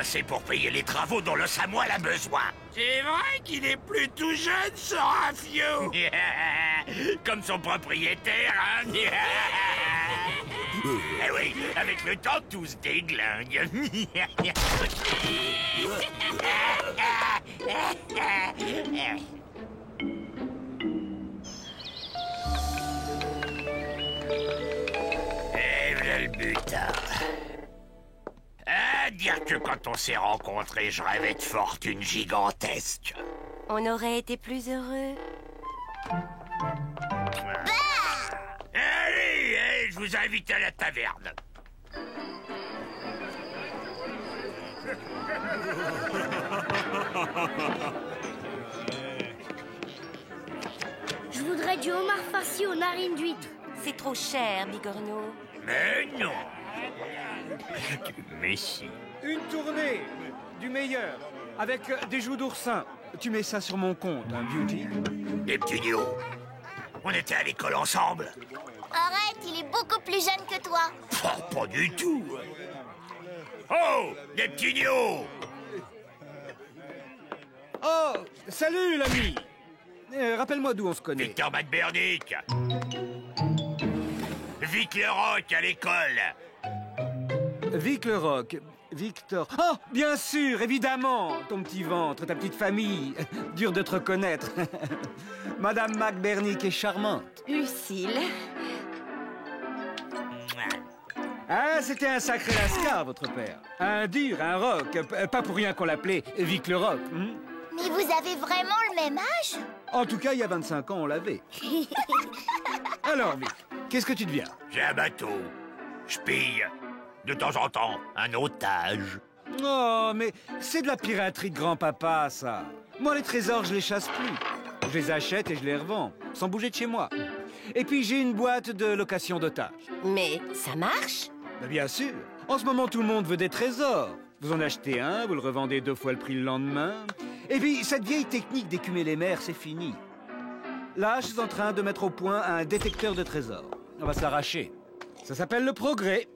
assez pour payer les travaux dont le Samoil a besoin. C'est vrai qu'il est plus tout jeune, ce Rafio. Comme son propriétaire, hein. Eh oui, avec le temps, tout se déglingue. Et voilà le butin. À dire que quand on s'est rencontrés, je rêvais de fortune gigantesque. On aurait été plus heureux. Allez, je vous invite à la taverne. Je voudrais du homard farci aux narines d'huître. C'est trop cher, Bigorneau. Mais non. Mais si. Une tournée du meilleur, avec des joues d'oursin. Tu mets ça sur mon compte, hein, Beauty. Des petits niaux. On était à l'école ensemble. Arrête, il est beaucoup plus jeune que toi. Oh, pas du tout. Oh, des petits niaux. Oh, salut l'ami. Rappelle-moi d'où on se connaît. Victor McBurnick. Vic le Rock à l'école. Vic le Rock. Victor. Oh, bien sûr, évidemment. Ton petit ventre, ta petite famille. Dur de te reconnaître. Madame McBurnick est charmante. Lucille. Ah, c'était un sacré lascar, votre père. Un dur, un rock. Pas pour rien qu'on l'appelait Vic le Rock. Mais vous avez vraiment le même âge? En tout cas, il y a 25 ans, on l'avait. Alors, Vic, qu'est-ce que tu deviens? J'ai un bateau. Je pille. De temps en temps, un otage. Oh, mais c'est de la piraterie de grand-papa, ça. Moi, les trésors, je les chasse plus. Je les achète et je les revends, sans bouger de chez moi. Et puis, j'ai une boîte de location d'otages. Mais ça marche? Bien sûr. En ce moment, tout le monde veut des trésors. Vous en achetez un, vous le revendez 2 fois le prix le lendemain. Et puis, cette vieille technique d'écumer les mers, c'est fini. Là, je suis en train de mettre au point un détecteur de trésors. On va s'arracher. Ça s'appelle le progrès.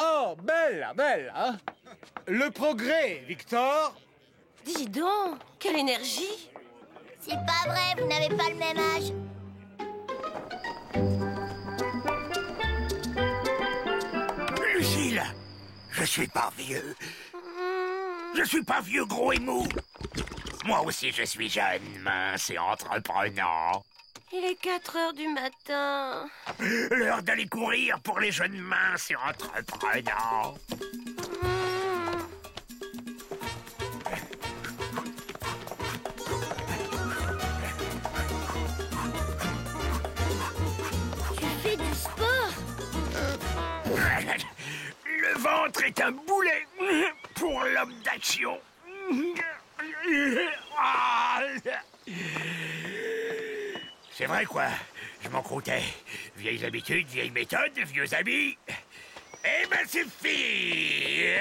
Oh, belle, hein? Le progrès, Victor. Dis donc, quelle énergie! C'est pas vrai, vous n'avez pas le même âge. Lucille, je suis pas vieux. Je suis pas vieux, gros et mou. Moi aussi, je suis jeune, mince et entreprenant. Il est 4 heures du matin. L'heure d'aller courir pour les jeunes minces et entreprenants. Tu fais du sport? Le ventre est un boulet pour l'homme d'action. C'est vrai, quoi. Je m'en croûtais. Vieilles habitudes, vieilles méthodes, vieux habits. Eh ben, c'est fini.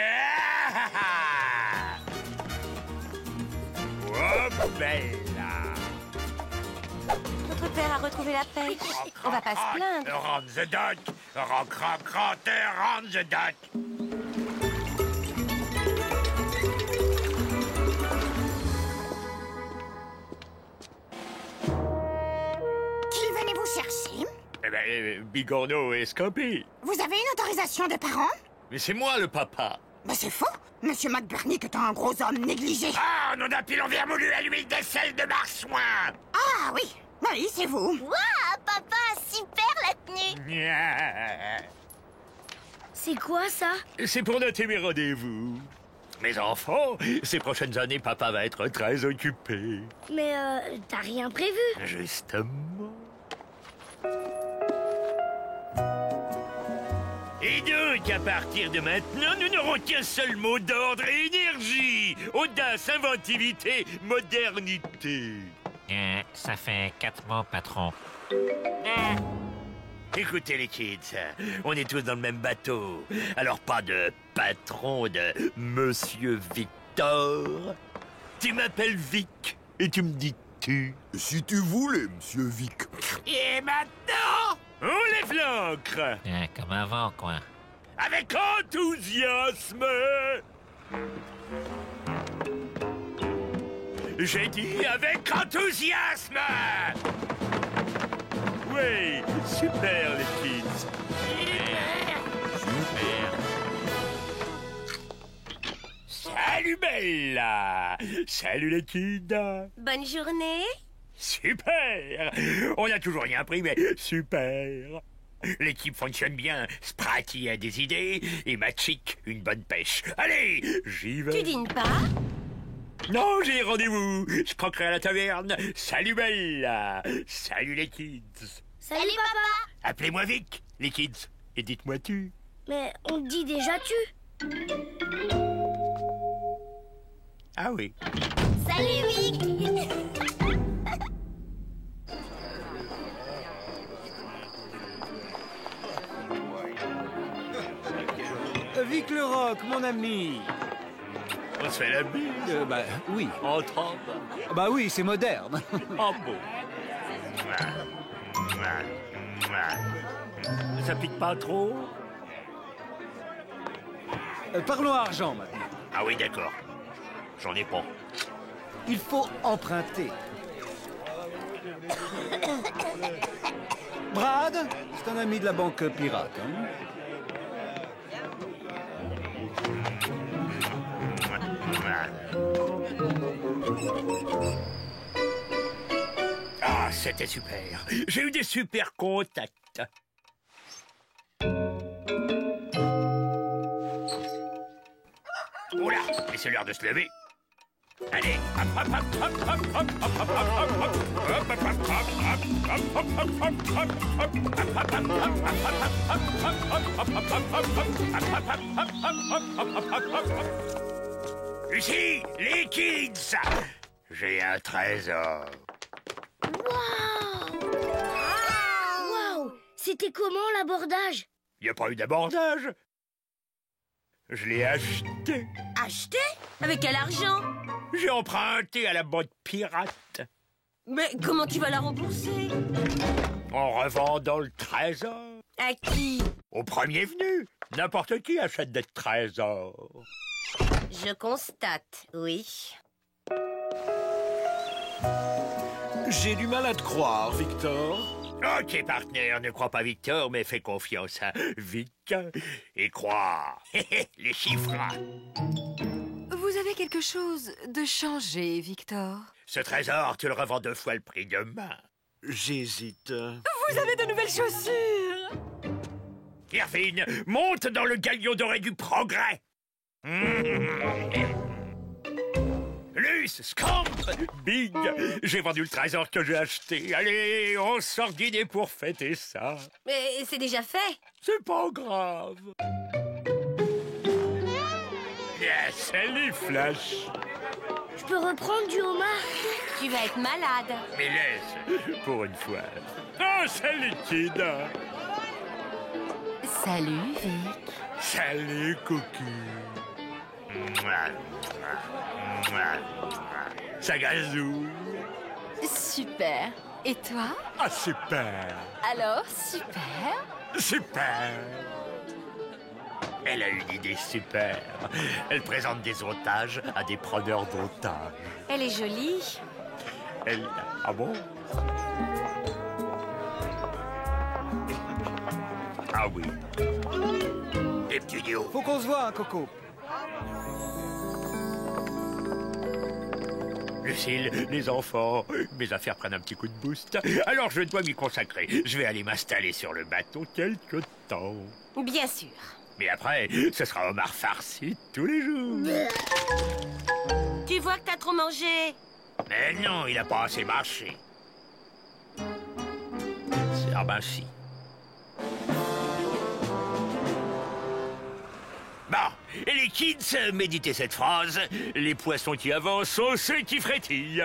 Oh, bella. Notre père a retrouvé la pêche. On va pas se plaindre. Round the duck. Rock, rock, rotter, round the duck. Qui venez-vous chercher? Eh ben, Bigorneau et Scopy. Vous avez une autorisation de parents? Mais c'est moi le papa. Mais c'est faux! Monsieur McBurnick est un gros homme négligé! Ah, on a pile en vermoulu à l'huile d'aisselle de marsouin. Ah oui! Oui, c'est vous! Waouh, papa, super la tenue. C'est quoi ça? C'est pour noter mes rendez-vous. Mes enfants, ces prochaines années, papa va être très occupé. Mais t'as rien prévu? Justement. Et donc, à partir de maintenant, nous n'aurons qu'un seul mot d'ordre: énergie, audace, inventivité, modernité. Ça fait 4 mots, patron. Écoutez les kids, on est tous dans le même bateau. Alors pas de patron, de Monsieur Victor. Tu m'appelles Vic et tu me dis tu. Si tu voulais, Monsieur Vic. Et maintenant, on lève l'ancre. Comme avant, quoi. Avec enthousiasme. J'ai dit avec enthousiasme! Oui, super les kids. Salut Bella! Salut les kids! Bonne journée. Super! On n'a toujours rien pris, mais super! L'équipe fonctionne bien. Spratty a des idées et Magic une bonne pêche. Allez, j'y vais. Tu dînes pas? Non, j'ai rendez-vous. Je croquerai à la taverne. Salut Bella. Salut les kids. Salut, papa. Appelez-moi Vic, les kids. Et dites-moi tu. Mais on dit déjà tu. Ah oui. Salut, Vic. Vic le Rock, mon ami. On se fait la bise. Bah oui. Entre Bah oui, c'est moderne. Oh bon. Ça pique pas trop? Parlons argent maintenant. Ah oui, d'accord. J'en ai pas. Il faut emprunter. Brad, c'est un ami de la banque pirate. Hein? Ah, c'était super. J'ai eu des super contacts. Oula, mais c'est l'heure de se lever. Allez, Lucie, les kids, j'ai un trésor. Waouh! C'était comment l'abordage? Il n'y a pas eu d'abordage. Je l'ai acheté. Acheté? Avec quel argent? J'ai emprunté à la banque pirate. Mais comment tu vas la rembourser? En revendant le trésor. À qui? Au premier venu. N'importe qui achète des trésors. Je constate, oui. J'ai du mal à te croire, Victor. Ok, partenaire, ne crois pas Victor, mais fais confiance à Vic. Et crois. Les chiffres. Vous avez quelque chose de changé, Victor. Ce trésor, tu le revends 2 fois le prix demain. J'hésite. Vous avez de nouvelles chaussures. Irvine, monte dans le galion doré du progrès. Luce, Scamp, Big, j'ai vendu le trésor que j'ai acheté. Allez, on sort dîner pour fêter ça. Mais c'est déjà fait. C'est pas grave. Salut, Flash. Je peux reprendre du homard? Tu vas être malade. Mais laisse, pour une fois. Oh, salut, Kid. Salut, Vic. Salut, Cocu. Ça gazouille. Super. Et toi? Ah, super. Alors, super. Super. Elle a une idée super. Elle présente des otages à des preneurs d'otages. Elle est jolie. Elle... Ah bon? Ah oui. Des petits duos. Faut qu'on se voit, hein, Coco. Lucille, les enfants, mes affaires prennent un petit coup de boost. Alors je dois m'y consacrer. Je vais aller m'installer sur le bateau quelque temps. Bien sûr. Mais après, ce sera homard farci tous les jours. Tu vois que t'as trop mangé. Mais non, il a pas assez marché. Ah ben si. Bon, et les kids, méditez cette phrase. Les poissons qui avancent sont ceux qui frétillent.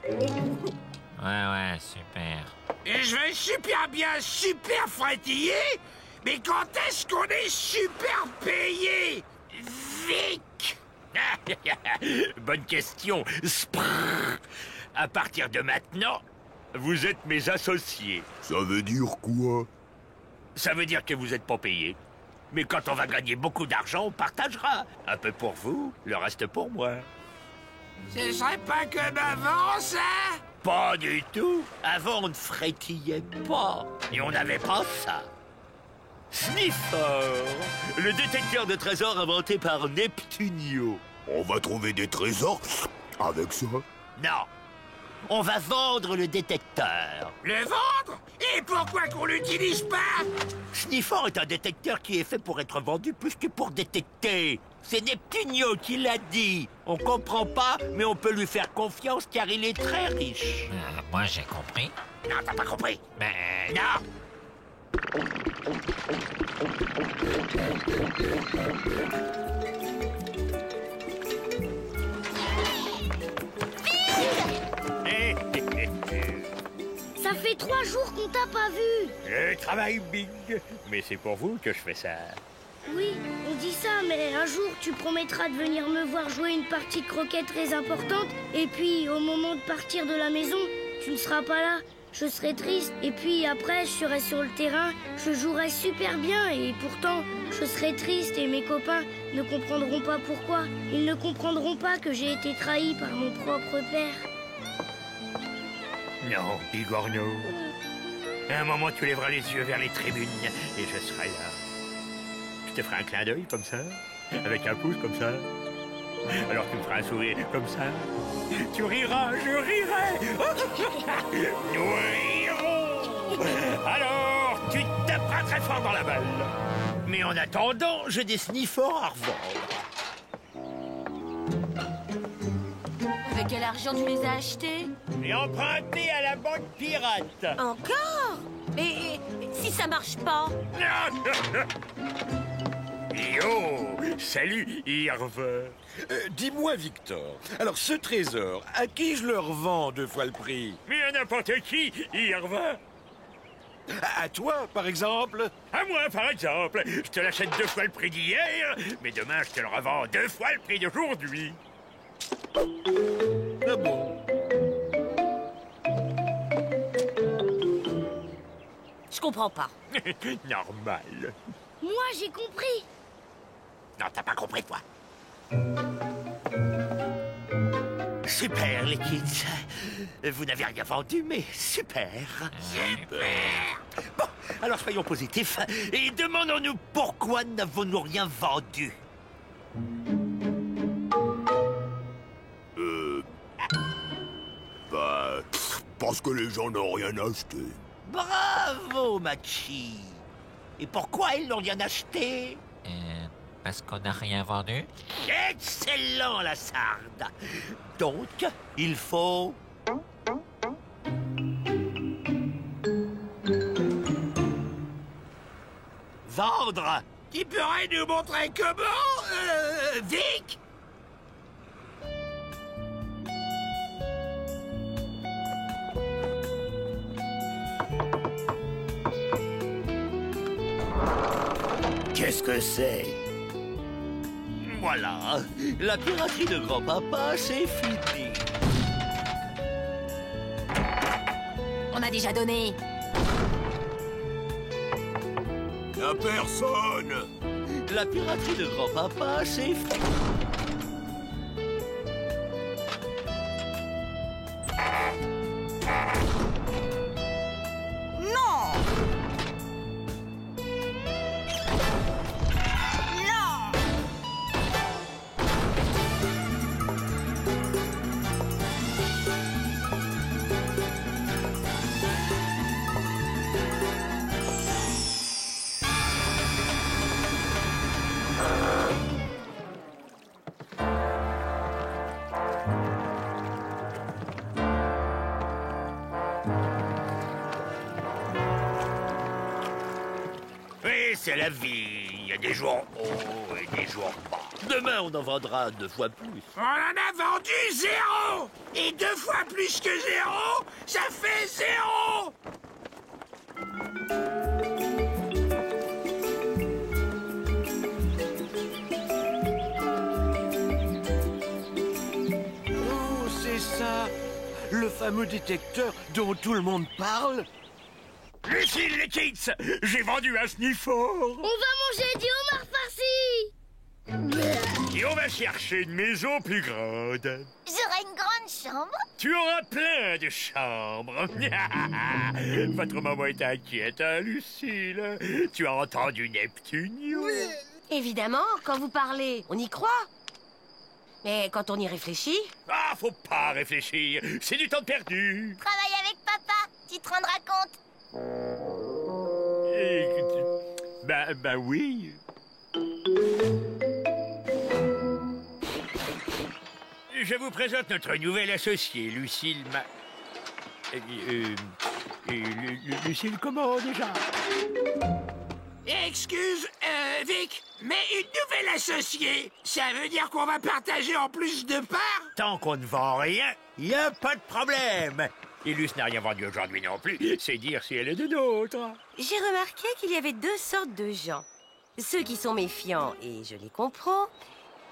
Ouais, super. Et je vais super bien, super frétiller. Mais quand est-ce qu'on est super payé? Vic. Bonne question. Sprrr. À partir de maintenant, vous êtes mes associés. Ça veut dire quoi? Ça veut dire que vous n'êtes pas payés. Mais quand on va gagner beaucoup d'argent, on partagera. Un peu pour vous, le reste pour moi. Ce serait pas comme avant, ça? Pas du tout. Avant, on ne frétillait pas. Et on n'avait pas ça. Sniffer, le détecteur de trésors inventé par Neptunio. On va trouver des trésors avec ça? Non. On va vendre le détecteur. Le vendre? Et pourquoi qu'on l'utilise pas? Sniffer est un détecteur qui est fait pour être vendu plus que pour détecter. C'est Neptunio qui l'a dit. On comprend pas, mais on peut lui faire confiance car il est très riche. Moi, j'ai compris. Non, t'as pas compris. Mais Non. Ça fait 3 jours qu'on t'a pas vu. Je travaille big. Mais c'est pour vous que je fais ça. Oui, on dit ça, mais un jour tu promettras de venir me voir jouer une partie de croquet très importante. Et puis, au moment de partir de la maison, tu ne seras pas là. Je serai triste. Et puis après, je serai sur le terrain. Je jouerai super bien. Et pourtant, je serai triste et mes copains ne comprendront pas pourquoi. Ils ne comprendront pas que j'ai été trahi par mon propre père. Non, Bigorneau. À un moment, tu lèveras les yeux vers les tribunes et je serai là. Je te ferai un clin d'œil comme ça, avec un pouce comme ça. Alors tu me feras un sourire comme ça. Tu riras, je rirai. Nous rirons. Alors, tu taperas très fort dans la balle. Mais en attendant, j'ai des sniffers à revendre. Avec quel argent tu les as achetés? Et emprunté à la banque pirate. Encore? Mais si ça marche pas? Yo, salut, Irve. Dis-moi, Victor, alors ce trésor, à qui je le revends 2 fois le prix? Mais à n'importe qui, Irve. À toi, par exemple? À moi, par exemple. Je te l'achète 2 fois le prix d'hier, mais demain, je te le revends 2 fois le prix d'aujourd'hui. Ah bon? Je comprends pas. Normal. Moi, j'ai compris. Non, t'as pas compris, toi. Super, les kids. Vous n'avez rien vendu, mais super. Super. Bon, alors soyons positifs et demandons-nous pourquoi n'avons-nous rien vendu. Parce que les gens n'ont rien acheté. Bravo, Machi. Et pourquoi ils n'ont rien acheté? Parce qu'on n'a rien vendu. Excellent, la sarde. Donc, il faut... vendre. Qui pourrait nous montrer comment, Vic? Qu'est-ce que c'est? Voilà, la piraterie de grand-papa, c'est fini. On a déjà donné. Y'a personne. La piraterie de grand-papa, c'est fini. C'est la vie. Il y a des jours hauts et des jours bas. Demain, on en vendra 2 fois plus. On en a vendu 0. Et 2 fois plus que 0, ça fait 0. Oh, c'est ça. Le fameux détecteur dont tout le monde parle. Lucille, les kids, j'ai vendu un sniffer. On va manger du homard farci. Et on va chercher une maison plus grande. J'aurai une grande chambre. Tu auras plein de chambres. Votre maman est inquiète, hein, Lucille? Tu as entendu Neptunio? Évidemment, quand vous parlez, on y croit. Mais quand on y réfléchit... Ah, faut pas réfléchir. C'est du temps perdu. Travaille avec papa. Tu te rendras compte. Bah oui. Je vous présente notre nouvelle associée, Lucille Lucille comment déjà? Excuse, Vic, mais une nouvelle associée, ça veut dire qu'on va partager en plus de parts? Tant qu'on ne vend rien, y a pas de problème. Et Luce n'a rien vendu aujourd'hui non plus, c'est dire si elle est de nôtres. J'ai remarqué qu'il y avait deux sortes de gens. Ceux qui sont méfiants, et je les comprends,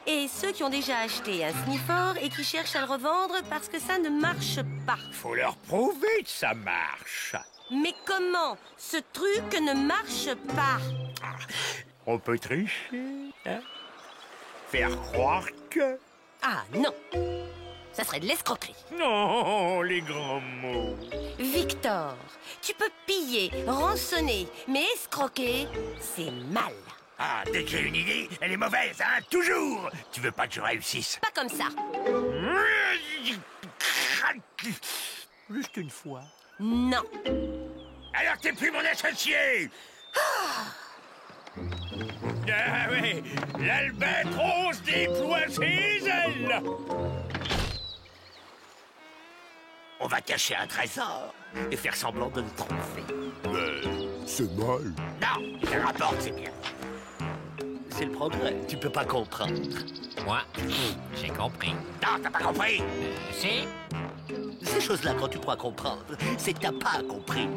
et ceux qui ont déjà acheté un sniffer et qui cherchent à le revendre parce que ça ne marche pas. Faut leur prouver que ça marche. Mais comment? Ce truc ne marche pas. On peut tricher, hein? Faire croire que... Ah non, ça serait de l'escroquerie. Non, les grands mots. Victor, tu peux piller, rançonner, mais escroquer, c'est mal. Ah, dès que j'ai une idée, elle est mauvaise, hein, toujours. Tu veux pas que je réussisse? Pas comme ça. Juste une fois. Non. Alors t'es plus mon associé. Ah oui, l'albatros déploie ses ailes. On va cacher un trésor et faire semblant de le tromper. Mais c'est mal. Non, ça rapporte, c'est bien. C'est le progrès, tu peux pas comprendre. Moi, j'ai compris. Non, t'as pas compris. Si? Ces choses-là, quand tu crois comprendre, c'est que t'as pas compris.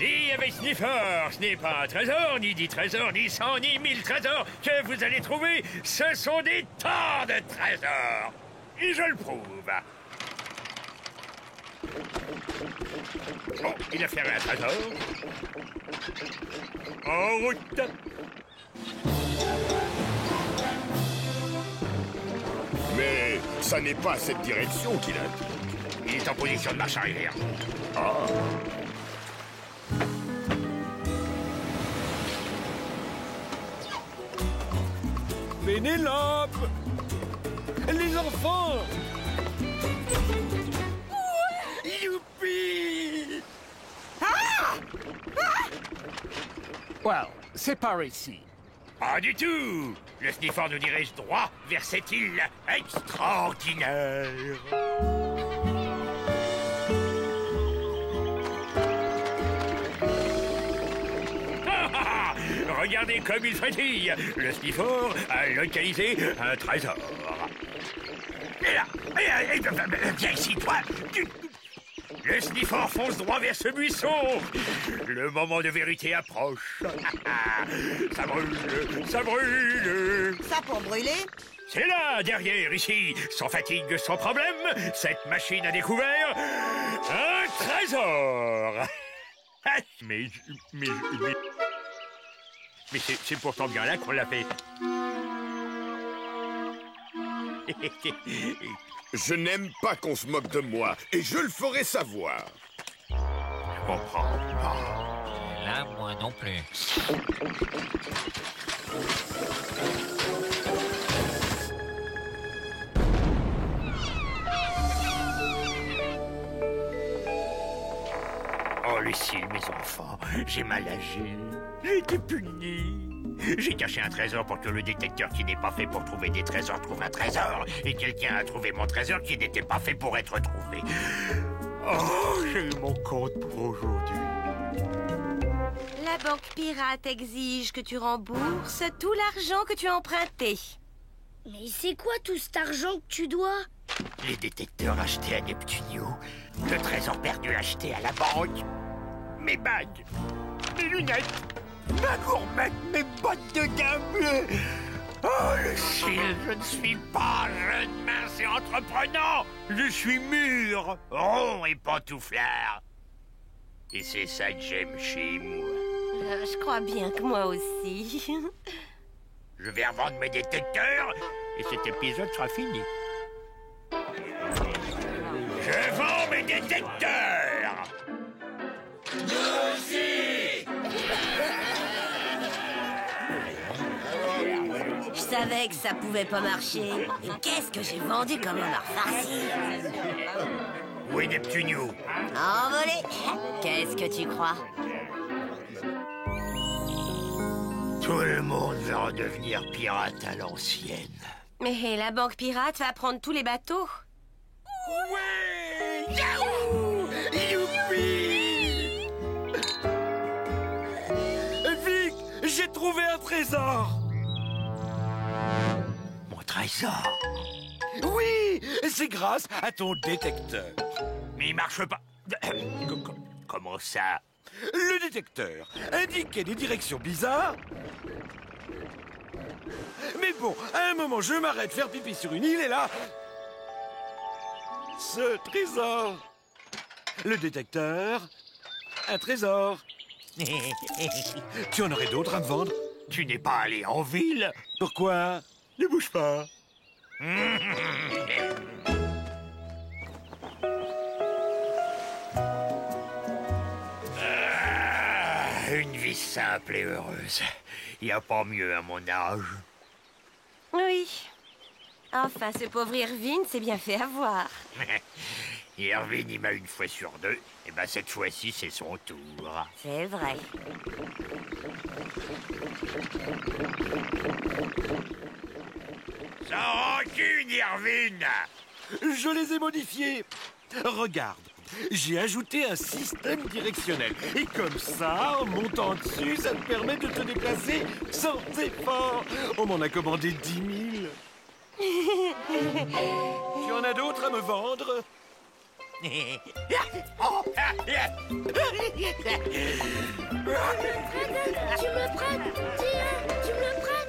Et avec Sniffer, ce n'est pas un trésor, ni 10 trésors, ni 100, ni 1000 trésors que vous allez trouver. Ce sont des tas de trésors. Et je le prouve. Oh, il a fait un trésor. En route. Mais ça n'est pas cette direction qu'il indique. Il est en position de marche arrière. Ah. Pénélope! Les enfants! Youpi! Well, c'est par ici. Pas du tout! Le sniffer nous dirige droit vers cette île extraordinaire. Regardez comme il frétille. Le sniffer a localisé un trésor. Et là, viens ici, toi. Le sniffer fonce droit vers ce buisson. Le moment de vérité approche. Ça brûle, ça brûle. Ça pour brûler? C'est là, derrière, ici, sans fatigue, sans problème, cette machine a découvert un trésor. Mais c'est pourtant bien là qu'on l'a fait. Je n'aime pas qu'on se moque de moi, et je le ferai savoir. Je comprends. Là, moi non plus. Oh, Lucille, mes enfants, j'ai mal agi. J'ai été puni. J'ai caché un trésor pour que le détecteur qui n'est pas fait pour trouver des trésors trouve un trésor. Et quelqu'un a trouvé mon trésor qui n'était pas fait pour être trouvé. Oh, j'ai eu mon compte pour aujourd'hui. La banque pirate exige que tu rembourses tout l'argent que tu as emprunté. Mais c'est quoi tout cet argent que tu dois? Les détecteurs achetés à Neptunio. Le trésor perdu acheté à la banque. Mes bagues. Mes lunettes. Ma gourmette. Mes bottes de dames bleues. Oh, Lucille, je ne suis pas jeune, mince et entreprenant. Je suis mûr, rond et pantouflard. Et c'est ça que j'aime chez moi. Je crois bien que moi aussi. Je vais revendre mes détecteurs et cet épisode sera fini. Je vends mes détecteurs! Nous aussi! Je savais que ça pouvait pas marcher. Et qu'est-ce que j'ai vendu comme homard farci? Où est Neptunio? Envolé! Qu'est-ce que tu crois? Tout le monde veut redevenir pirate à l'ancienne. Mais la banque pirate va prendre tous les bateaux. Ouais! Yahoo! Youpi! Vic, j'ai trouvé un trésor. Mon trésor? Oui, c'est grâce à ton détecteur. Mais il marche pas. Comment ça? Le détecteur indiquait des directions bizarres. Mais bon, à un moment, je m'arrête faire pipi sur une île et là... Ce trésor. Le détecteur, un trésor. Tu en aurais d'autres à me vendre? Tu n'es pas allé en ville? Pourquoi? Ne bouge pas. Une vie simple et heureuse. Il n'y a pas mieux à mon âge. Oui. Enfin, ce pauvre Irvine s'est bien fait avoir. Irvine, il m'a une fois sur deux. Et ben cette fois-ci, c'est son tour. C'est vrai. Sans rancune, Irvine! Je les ai modifiés. Regarde, j'ai ajouté un système directionnel. Et comme ça, en montant dessus, ça te permet de te déplacer sans effort. On m'en a commandé 10 000. Tu en as d'autres à me vendre? Tu me prêtes? Tiens, tu me le prêtes?